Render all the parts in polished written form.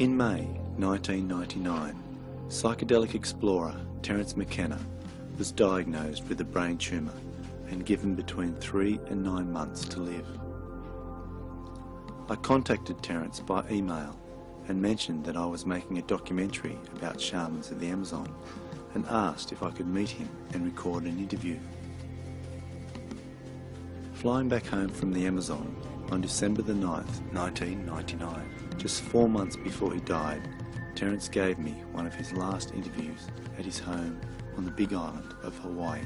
In May 1999, psychedelic explorer Terence Mckenna was diagnosed with a brain tumour and given between 3 and 9 months to live. I contacted Terence by email and mentioned that I was making a documentary about shamans of the Amazon and asked if I could meet him and record an interview. Flying back home from the Amazon on December the 9th, 1999, just 4 months before he died, Terence gave me one of his last interviews at his home on the Big Island of Hawaii.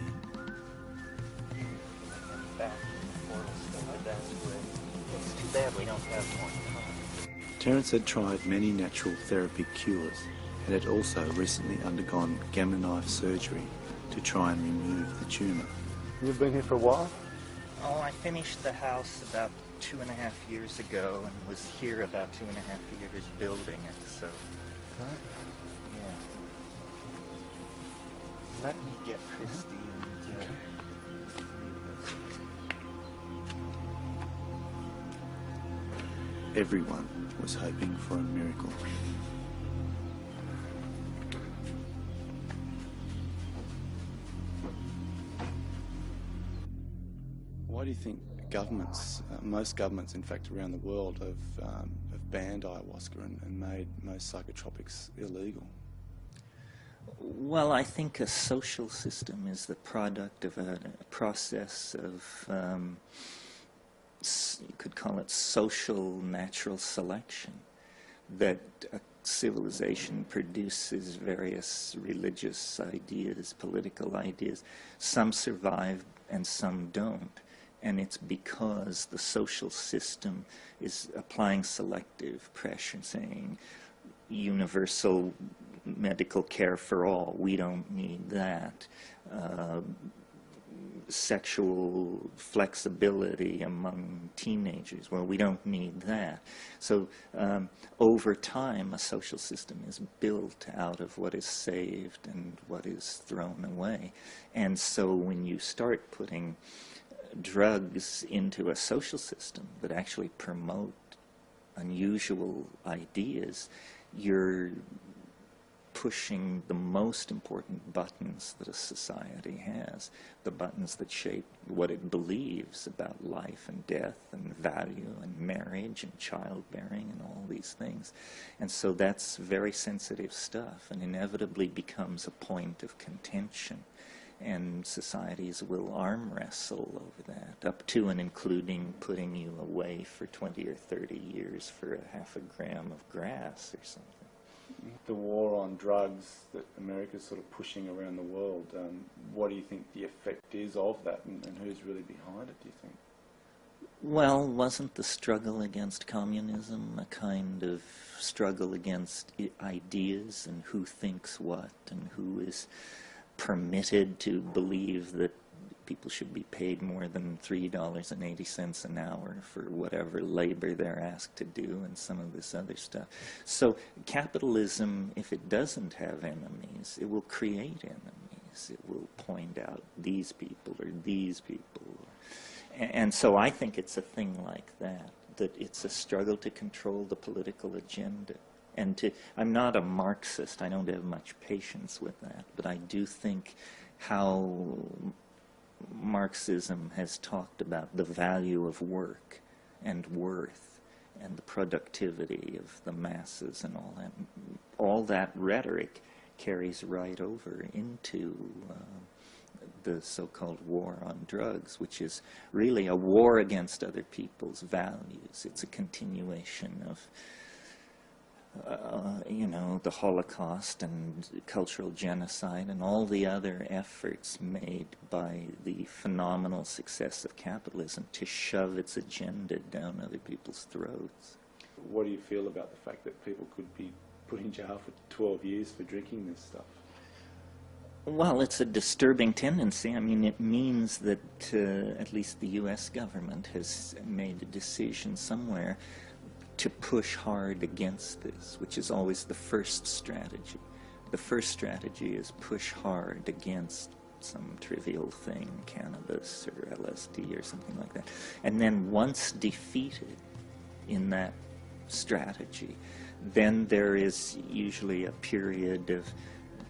It's too bad we don't have more time. Terence had tried many natural therapy cures and had also recently undergone gamma knife surgery to try and remove the tumour. You've been here for a while? Oh, I finished the house about 2.5 years ago and was here about 2.5 years building it, so... Right. Yeah. Let me get Christy and... Everyone was hoping for a miracle. Why do you think governments, most governments in fact around the world, have banned ayahuasca and made most psychotropics illegal? Well, I think a social system is the product of a process of, you could call it social natural selection, that a civilization produces various religious ideas, political ideas. Some survive and some don't. And it's because the social system is applying selective pressure, saying universal medical care for all, we don't need that. Sexual flexibility among teenagers, well, we don't need that. So over time, a social system is built out of what is saved and what is thrown away. And so when you start putting drugs into a social system that actually promote unusual ideas, you're pushing the most important buttons that a society has, the buttons that shape what it believes about life and death and value and marriage and childbearing and all these things. And so that's very sensitive stuff and inevitably becomes a point of contention. And societies will arm wrestle over that, up to and including putting you away for 20 or 30 years for a half a gram of grass or something. The war on drugs that America's sort of pushing around the world, what do you think the effect is of that, and who's really behind it, do you think? Well, wasn't the struggle against communism a kind of struggle against ideas and who thinks what and who is permitted to believe that people should be paid more than $3.80 an hour for whatever labor they're asked to do and some of this other stuff. So capitalism, if it doesn't have enemies, it will create enemies. It will point out these people or these people. And so I think it's a thing like that, that it's a struggle to control the political agenda. And I'm not a Marxist, I don't have much patience with that, but I do think how Marxism has talked about the value of work and worth and the productivity of the masses and all that rhetoric carries right over into the so-called war on drugs, which is really a war against other people's values. It's a continuation of you know, the Holocaust and cultural genocide and all the other efforts made by the phenomenal success of capitalism to shove its agenda down other people's throats. What do you feel about the fact that people could be put in jail for 12 years for drinking this stuff? Well, it's a disturbing tendency. I mean, it means that at least the U.S. government has made a decision somewhere to push hard against this, which is always the first strategy. The first strategy is push hard against some trivial thing, cannabis or LSD or something like that. And then once defeated in that strategy. Then there is usually a period of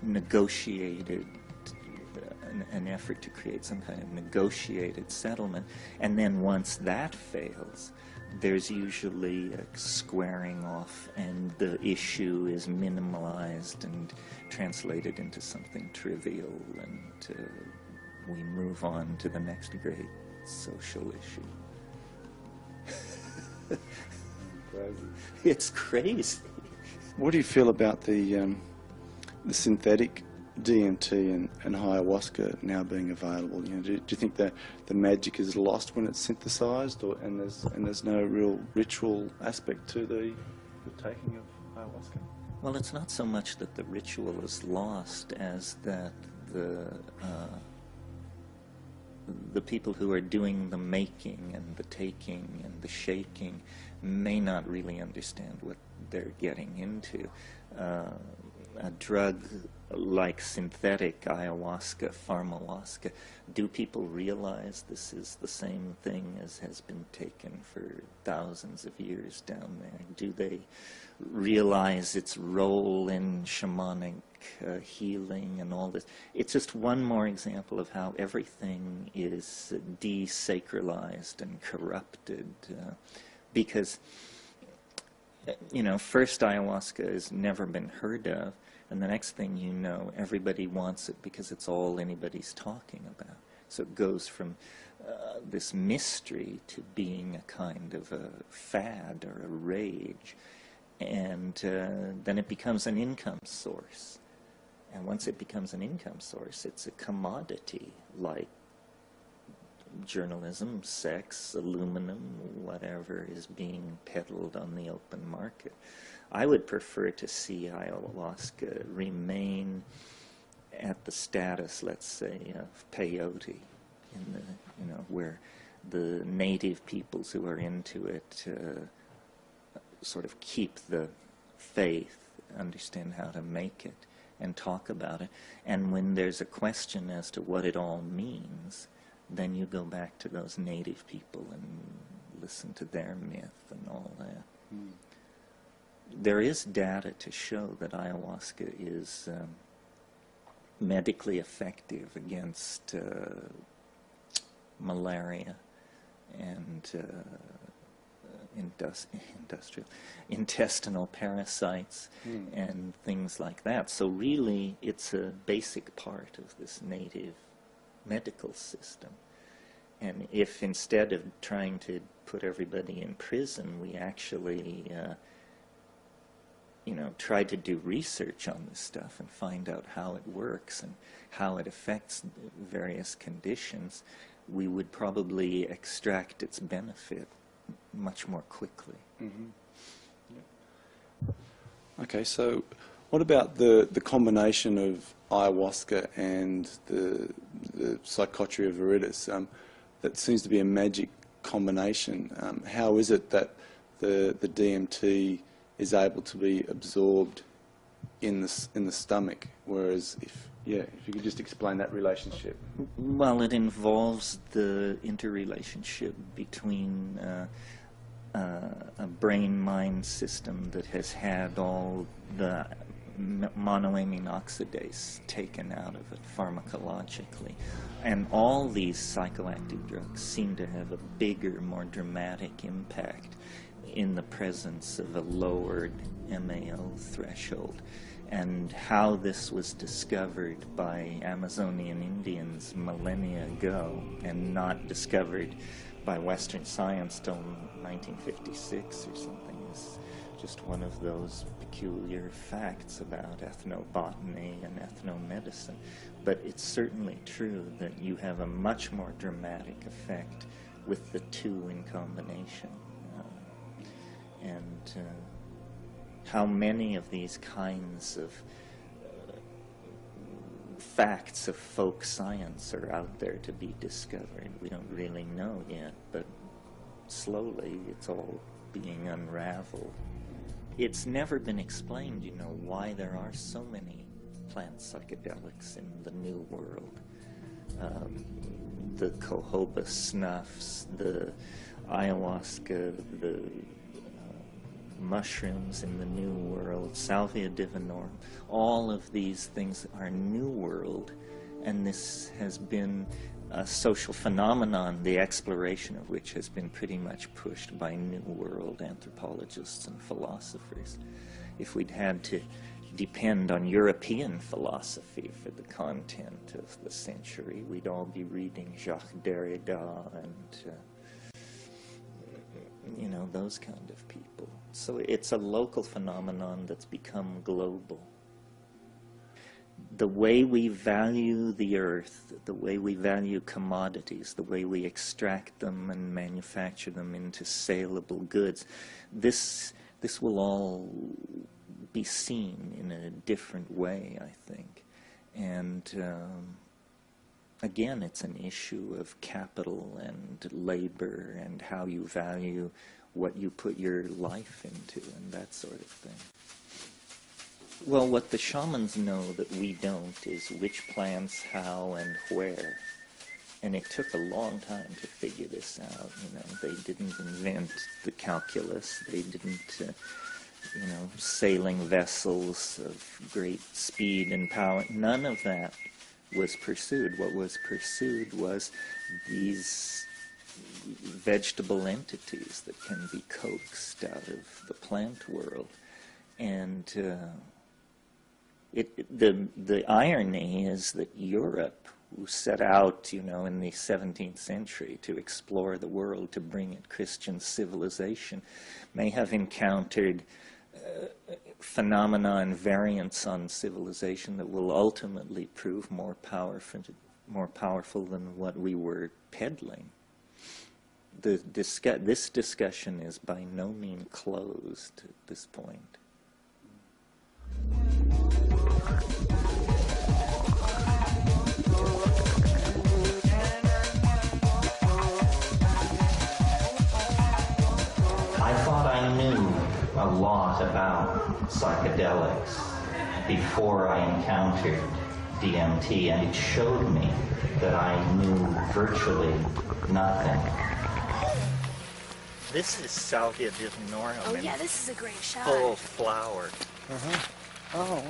negotiated, an effort to create some kind of negotiated settlement, and then once that fails, there's usually a squaring off, and the issue is minimalized and translated into something trivial, and we move on to the next great social issue. Crazy. It's crazy. What do you feel about the synthetic DMT and ayahuasca now being available? You know, do you think that the magic is lost when it's synthesized, and there's no real ritual aspect to the taking of ayahuasca? Well, it's not so much that the ritual is lost as that the people who are doing the making and the taking and the shaking may not really understand what they're getting into. A drug like synthetic ayahuasca, pharmahuasca, do people realize this is the same thing as has been taken for thousands of years down there? Do they realize its role in shamanic healing and all this? It's just one more example of how everything is desacralized and corrupted, because, you know, first ayahuasca has never been heard of, and the next thing you know, everybody wants it because it's all anybody's talking about. So it goes from this mystery to being a kind of a fad or a rage, and then it becomes an income source. And once it becomes an income source, it's a commodity like journalism, sex, aluminum, whatever is being peddled on the open market. I would prefer to see ayahuasca remain at the status, let's say, of peyote, in the, you know, where the native peoples who are into it sort of keep the faith, understand how to make it, and talk about it. And when there's a question as to what it all means, then you go back to those native people and listen to their myth and all that. Mm. There is data to show that ayahuasca is medically effective against malaria and intestinal parasites and things like that. So really, it's a basic part of this native medical system. And if instead of trying to put everybody in prison, we actually try to do research on this stuff and find out how it works and how it affects various conditions, we would probably extract its benefit much more quickly. Mm-hmm. Yeah. Okay, so what about the combination of ayahuasca and the psychotria viridis? That seems to be a magic combination. How is it that the DMT is able to be absorbed in the stomach, whereas if you could just explain that relationship. Well, it involves the interrelationship between a brain-mind system that has had all the monoamine oxidase taken out of it pharmacologically. And all these psychoactive drugs seem to have a bigger, more dramatic impact in the presence of a lowered MAO threshold. And how this was discovered by Amazonian Indians millennia ago and not discovered by Western science till 1956 or something is just one of those peculiar facts about ethnobotany and ethnomedicine. But it's certainly true that you have a much more dramatic effect with the two in combination. How many of these kinds of facts of folk science are out there to be discovered, we don't really know yet, but slowly it's all being unraveled. It's never been explained, why there are so many plant psychedelics in the New World. The jojoba snuffs, the ayahuasca, the mushrooms in the New World, Salvia divinorum. All of these things are New World, and this has been a social phenomenon, the exploration of which has been pretty much pushed by New World anthropologists and philosophers. If we'd had to depend on European philosophy for the content of the century, we'd all be reading Jacques Derrida and you know, those kind of people. So it's a local phenomenon that's become global. The way we value the earth, the way we value commodities, the way we extract them and manufacture them into saleable goods, this will all be seen in a different way, I think. And again, it's an issue of capital and labor and how you value what you put your life into and that sort of thing. Well, what the shamans know that we don't is which plants, how, and where. And it took a long time to figure this out. You know, they didn't invent the calculus. They didn't, you know, sailing vessels of great speed and power. None of that was pursued. What was pursued was these vegetable entities that can be coaxed out of the plant world. And the irony is that Europe, who set out, you know, in the 17th century to explore the world, to bring it Christian civilization, may have encountered phenomena and variants on civilization that will ultimately prove more powerful than what we were peddling. This discussion is by no means closed at this point. I thought I knew a lot about psychedelics before I encountered DMT, and it showed me that I knew virtually nothing. This is Salvia divinorum. Oh yeah, this is a great shot. Full flower. Oh, wow.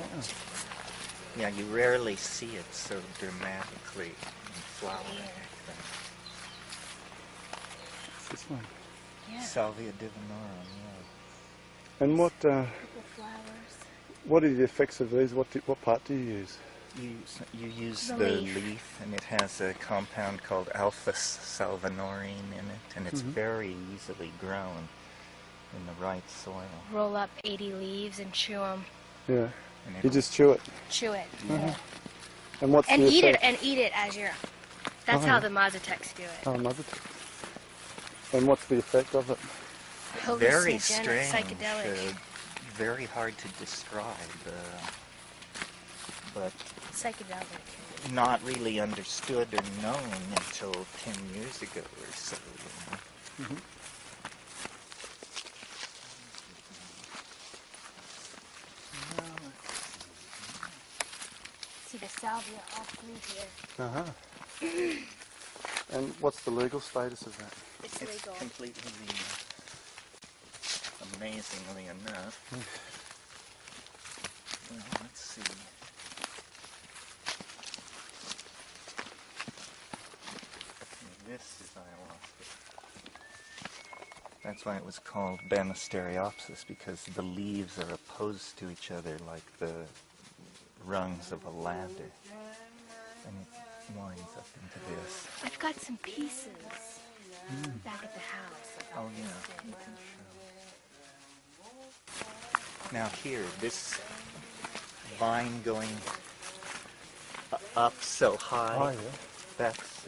Yeah, you rarely see it so dramatically in flowering. This one. Yeah. Salvia divinorum, yeah. And what Purple flowers. what are the effects of these? What part do you use? You use The the leaf. leaf, and it has a compound called alpha-salvinorin in it, and it's very easily grown in the right soil. Roll up 80 leaves and chew them. Yeah. And You just chew it. Chew it. And what's And the eat it, effect? and eat it as you're... That's Oh, how yeah. the Mazateks do it. Oh, mother. And what's the effect of it? Very Hallucinogenic, strange, psychedelic. very hard to describe, but Psychedelic. not really understood or known until 10 years ago or so. You know? See the salvia all through here. Uh-huh. And what's the legal status of that? It's It's legal. completely legal. Amazingly enough. Well, let's see. This is ayahuasca. That's why it was called Banisteriopsis, because the leaves are opposed to each other like the rungs of a ladder. And it winds up into this. I've got some pieces back at the house. Oh yeah, you can show. Now here, this vine going up so high, Oh, yeah. that's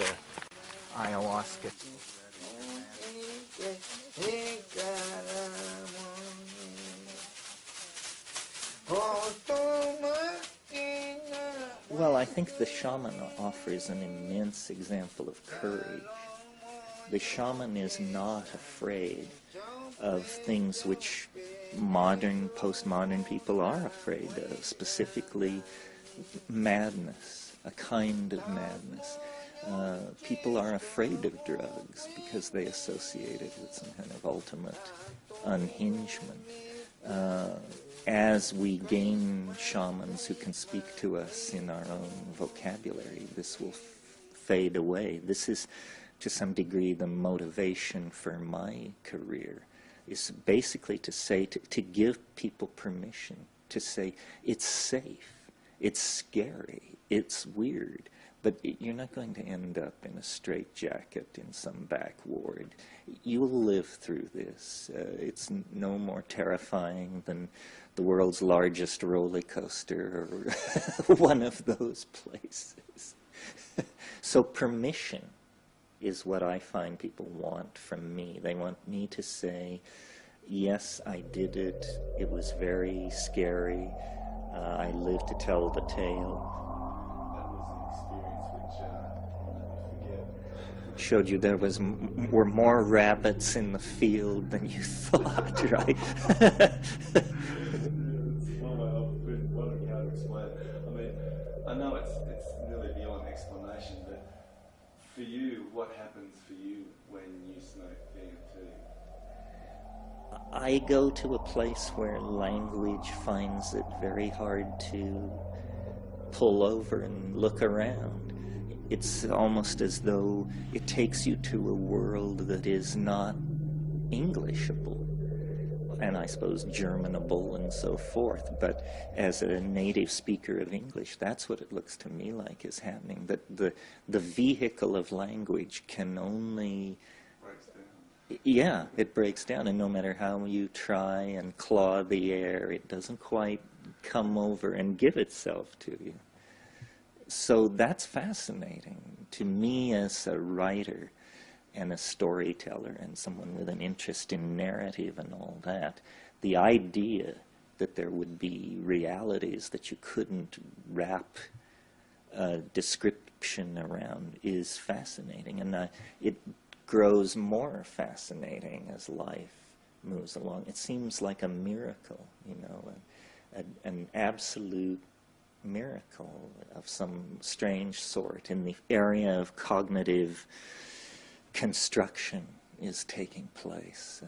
ayahuasca. Well, I think the shaman offers an immense example of courage. The shaman is not afraid of things which modern, postmodern people are afraid of, specifically madness, a kind of madness. People are afraid of drugs because they associate it with some kind of ultimate unhingement. as we gain shamans who can speak to us in our own vocabulary, this will fade away. This is, to some degree, the motivation for my career, is basically to say, to give people permission, to say, it's safe, it's scary, it's weird, but you're not going to end up in a straitjacket in some back ward. You'll live through this. It's no more terrifying than the world's largest roller coaster or one of those places. So permission is what I find people want from me. They want me to say, yes, I did it. It was very scary. I lived to tell the tale. Showed you there were more rabbits in the field than you thought, right? Wondering how to explain it. I mean, I know it's nearly beyond explanation, but for you, what happens for you when you smoke DMT? I go to a place where language finds it very hard to pull over and look around. It's almost as though it takes you to a world that is not Englishable, and I suppose Germanable and so forth. But as a native speaker of English, that's what it looks to me like is happening. That the vehicle of language can only... Breaks down. Yeah, it breaks down, and no matter how you try and claw the air, it doesn't quite come over and give itself to you. So that's fascinating to me as a writer and a storyteller and someone with an interest in narrative and all that. The idea that there would be realities that you couldn't wrap a description around is fascinating, and it grows more fascinating as life moves along. It seems like a miracle, you know, an absolute miracle of some strange sort in the area of cognitive construction is taking place.